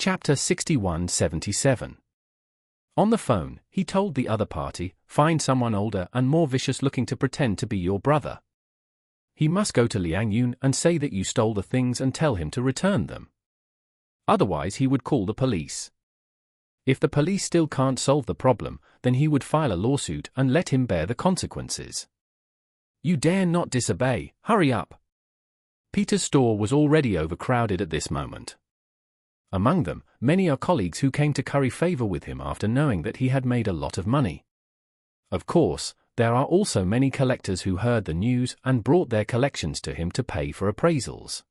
Chapter 61-77. On the phone, he told the other party, find someone older and more vicious looking to pretend to be your brother. He must go to Liang Yun and say that you stole the things and tell him to return them. Otherwise he would call the police. If the police still can't solve the problem, then he would file a lawsuit and let him bear the consequences. You dare not disobey, hurry up. Peter's store was already overcrowded at this moment. Among them, many are colleagues who came to curry favor with him after knowing that he had made a lot of money. Of course, there are also many collectors who heard the news and brought their collections to him to pay for appraisals.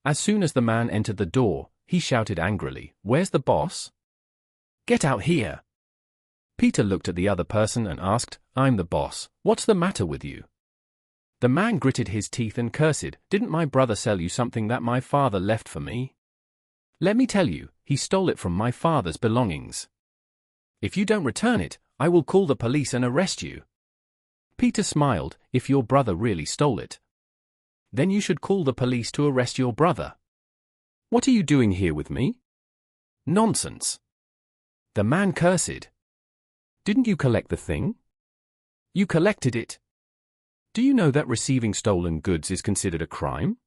As soon as the man entered the door, he shouted angrily, "Where's the boss? Get out here!" Peter looked at the other person and asked, "I'm the boss, what's the matter with you?" The man gritted his teeth and cursed, "Didn't my brother sell you something that my father left for me? Let me tell you, he stole it from my father's belongings. If you don't return it, I will call the police and arrest you." Peter smiled, "If your brother really stole it, then you should call the police to arrest your brother. What are you doing here with me?" "Nonsense." The man cursed. "Didn't you collect the thing? You collected it. Do you know that receiving stolen goods is considered a crime?"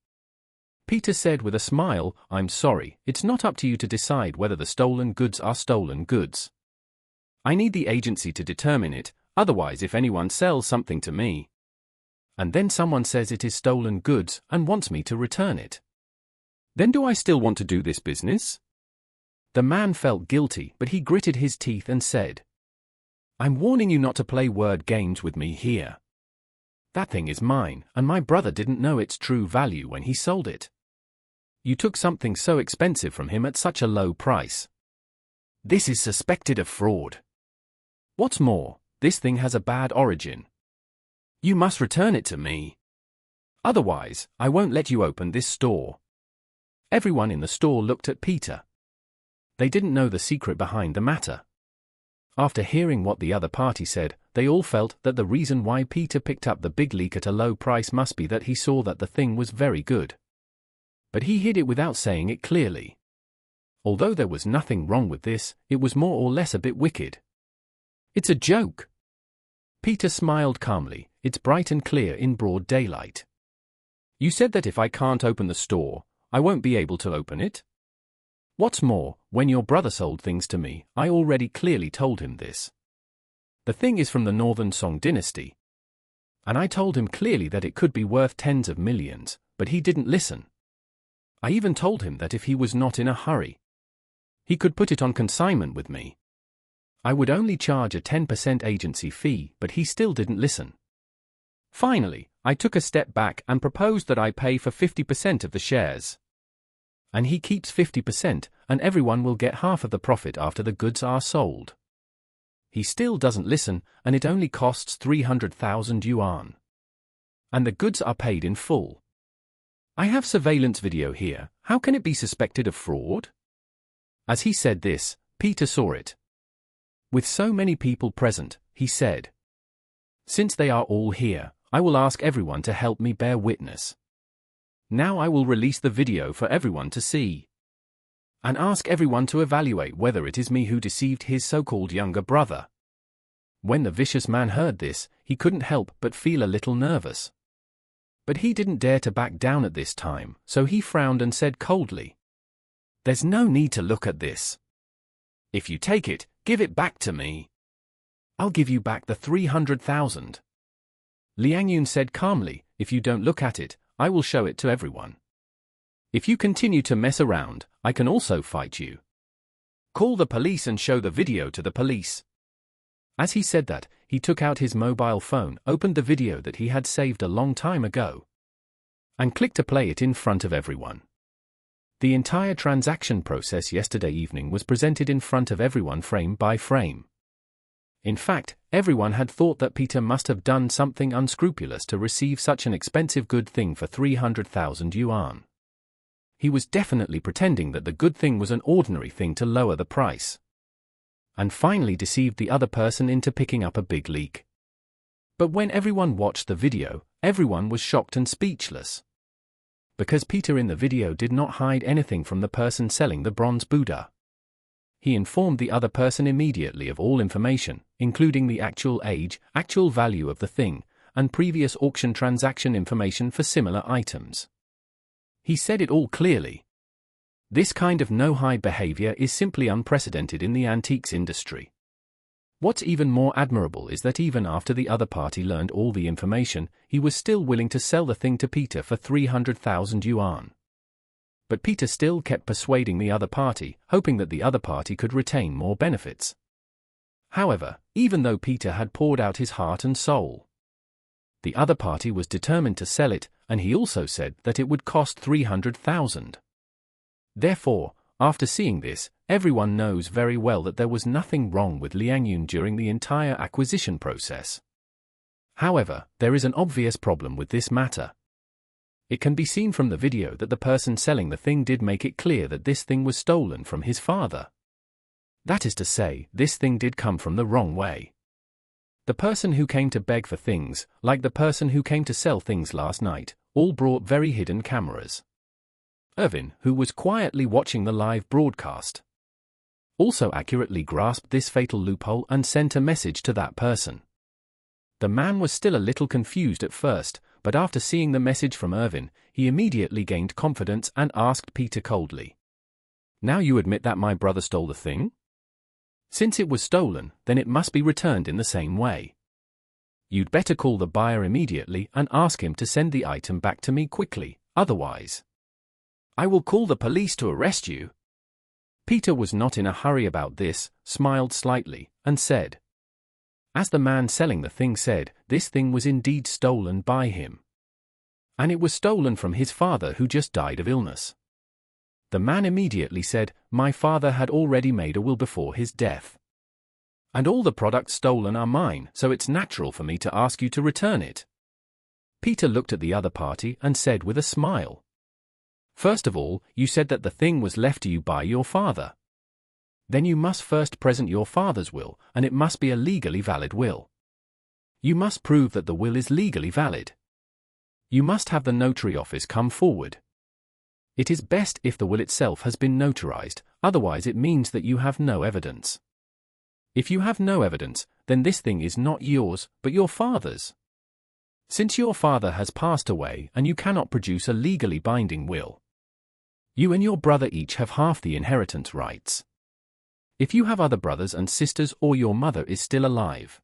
Peter said with a smile, "I'm sorry, it's not up to you to decide whether the stolen goods are stolen goods. I need the agency to determine it, otherwise if anyone sells something to me, and then someone says it is stolen goods and wants me to return it, then do I still want to do this business?" The man felt guilty, but he gritted his teeth and said, "I'm warning you not to play word games with me here. That thing is mine, and my brother didn't know its true value when he sold it. You took something so expensive from him at such a low price. This is suspected of fraud. What's more, this thing has a bad origin. You must return it to me. Otherwise, I won't let you open this store." Everyone in the store looked at Peter. They didn't know the secret behind the matter. After hearing what the other party said, they all felt that the reason why Peter picked up the big leak at a low price must be that he saw that the thing was very good. But he hid it without saying it clearly. Although there was nothing wrong with this, it was more or less a bit wicked. "It's a joke." Peter smiled calmly, "It's bright and clear in broad daylight. You said that if I can't open the store, I won't be able to open it? What's more, when your brother sold things to me, I already clearly told him this. The thing is from the Northern Song dynasty. And I told him clearly that it could be worth tens of millions, but he didn't listen. I even told him that if he was not in a hurry, he could put it on consignment with me. I would only charge a 10% agency fee, but he still didn't listen. Finally, I took a step back and proposed that I pay for 50% of the shares. And he keeps 50%, and everyone will get half of the profit after the goods are sold. He still doesn't listen, and it only costs 300,000 yuan. And the goods are paid in full. I have surveillance video here, how can it be suspected of fraud?" As he said this, Peter saw it. With so many people present, he said, "Since they are all here, I will ask everyone to help me bear witness. Now I will release the video for everyone to see. And ask everyone to evaluate whether it is me who deceived his so-called younger brother." When the vicious man heard this, he couldn't help but feel a little nervous. But he didn't dare to back down at this time, so he frowned and said coldly, "There's no need to look at this. If you take it, give it back to me. I'll give you back the 300,000. Liang Yun said calmly, "If you don't look at it, I will show it to everyone. If you continue to mess around, I can also fight you. Call the police and show the video to the police." As he said that, he took out his mobile phone, opened the video that he had saved a long time ago, and clicked to play it in front of everyone. The entire transaction process yesterday evening was presented in front of everyone frame by frame. In fact, everyone had thought that Peter must have done something unscrupulous to receive such an expensive good thing for 300,000 yuan. He was definitely pretending that the good thing was an ordinary thing to lower the price, and finally deceived the other person into picking up a big leak. But when everyone watched the video, everyone was shocked and speechless. because Peter in the video did not hide anything from the person selling the bronze Buddha. He informed the other person immediately of all information, including the actual age, actual value of the thing, and previous auction transaction information for similar items. He said it all clearly. This kind of no-hide behavior is simply unprecedented in the antiques industry. What's even more admirable is that even after the other party learned all the information, he was still willing to sell the thing to Peter for 300,000 yuan. But Peter still kept persuading the other party, hoping that the other party could retain more benefits. However, even though Peter had poured out his heart and soul, the other party was determined to sell it, and he also said that it would cost 300,000. Therefore, after seeing this, everyone knows very well that there was nothing wrong with Liang Yun during the entire acquisition process. However, there is an obvious problem with this matter. It can be seen from the video that the person selling the thing did make it clear that this thing was stolen from his father. That is to say, this thing did come from the wrong way. The person who came to beg for things, like the person who came to sell things last night, all brought very hidden cameras. Irvin, who was quietly watching the live broadcast, also accurately grasped this fatal loophole and sent a message to that person. The man was still a little confused at first, but after seeing the message from Irvin, he immediately gained confidence and asked Peter coldly, "Now you admit that my brother stole the thing? Since it was stolen, then it must be returned in the same way. You'd better call the buyer immediately and ask him to send the item back to me quickly, otherwise I will call the police to arrest you." Peter was not in a hurry about this, smiled slightly, and said, as the man selling the thing said, this thing was indeed stolen by him. And it was stolen from his father who just died of illness. The man immediately said, "My father had already made a will before his death. And all the products stolen are mine, so it's natural for me to ask you to return it." Peter looked at the other party and said with a smile, "First of all, you said that the thing was left to you by your father. Then you must first present your father's will, and it must be a legally valid will. You must prove that the will is legally valid. You must have the notary office come forward. It is best if the will itself has been notarized, otherwise it means that you have no evidence. If you have no evidence, then this thing is not yours, but your father's. Since your father has passed away and you cannot produce a legally binding will, you and your brother each have half the inheritance rights. If you have other brothers and sisters or your mother is still alive,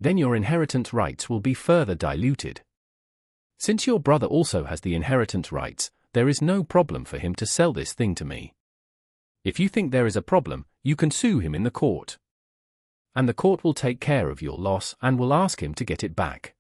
then your inheritance rights will be further diluted. Since your brother also has the inheritance rights, there is no problem for him to sell this thing to me. If you think there is a problem, you can sue him in the court. And the court will take care of your loss and will ask him to get it back.